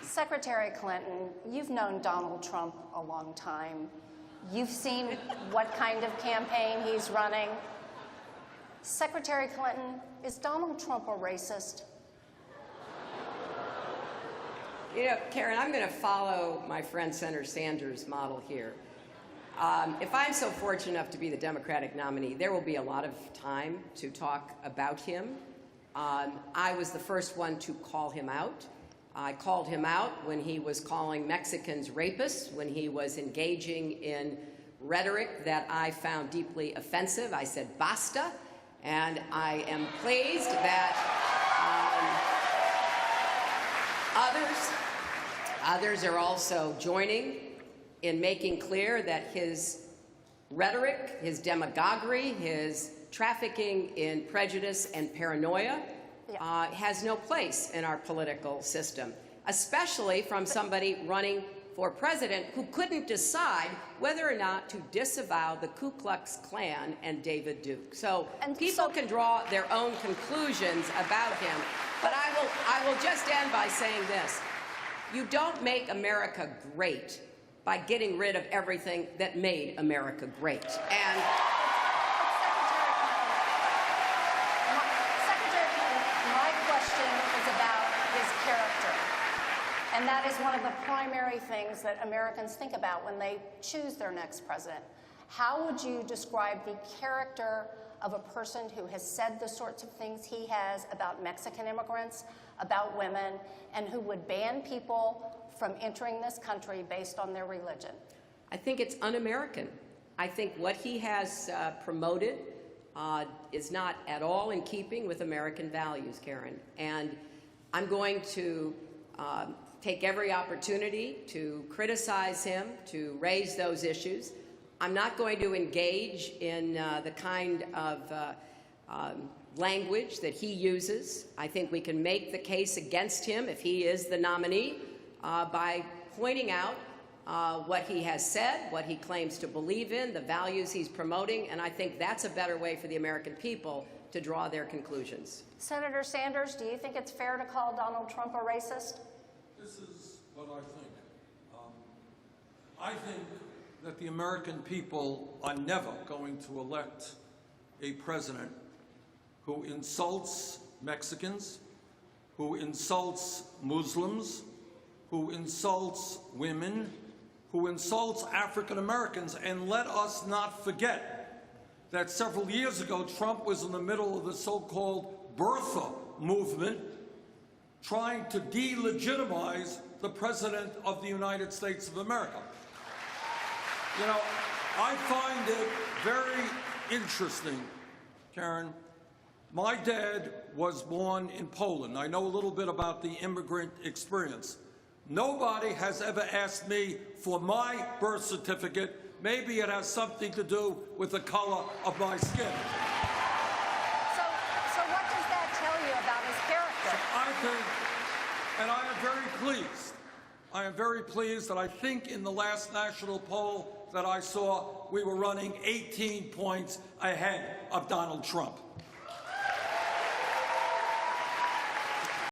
Secretary Clinton, you've known Donald Trump a long time. You've seen what kind of campaign he's running. Secretary Clinton, is Donald Trump a racist? You know, Karen, I'm going to follow my friend Senator Sanders' model here. If I'm so fortunate enough to be the Democratic nominee, there will be a lot of time to talk about him. I was the first one to call him out. I called him out when he was calling Mexicans rapists, when he was engaging in rhetoric that I found deeply offensive. I said, basta. And I am pleased that others are also joining in making clear that his rhetoric, his demagoguery, his trafficking in prejudice and paranoia has no place in our political system, especially from somebody running for president who couldn't decide whether or not to disavow the Ku Klux Klan and David Duke. So people can draw their own conclusions about him. But I will just end by saying this. You don't make America great by getting rid of everything that made America great. And Secretary Clinton, my question is about his character. And that is one of the primary things that Americans think about when they choose their next president. How would you describe the character of a person who has said the sorts of things he has about Mexican immigrants, about women, and who would ban people from entering this country based on their religion? I think it's un-American. I think what he has promoted is not at all in keeping with American values, Karen. And I'm going to take every opportunity to criticize him, to raise those issues. I'm not going to engage in the kind of language that he uses. I think we can make the case against him if he is the nominee by pointing out what he has said, what he claims to believe in, the values he's promoting, and I think that's a better way for the American people to draw their conclusions. Senator Sanders, do you think it's fair to call Donald Trump a racist? This is what I think. I think that the American people are never going to elect a president who insults Mexicans, who insults Muslims, who insults women, who insults African Americans. And let us not forget that several years ago, Trump was in the middle of the so-called birther movement, trying to delegitimize the President of the United States of America. You know, I find it very interesting, Karen. My dad was born in Poland. I know a little bit about the immigrant experience. Nobody has ever asked me for my birth certificate. Maybe it has something to do with the color of my skin. So what does that tell you about his character? I think, and I am very pleased. I am very pleased that I think in the last national poll that I saw, we were running 18 points ahead of Donald Trump.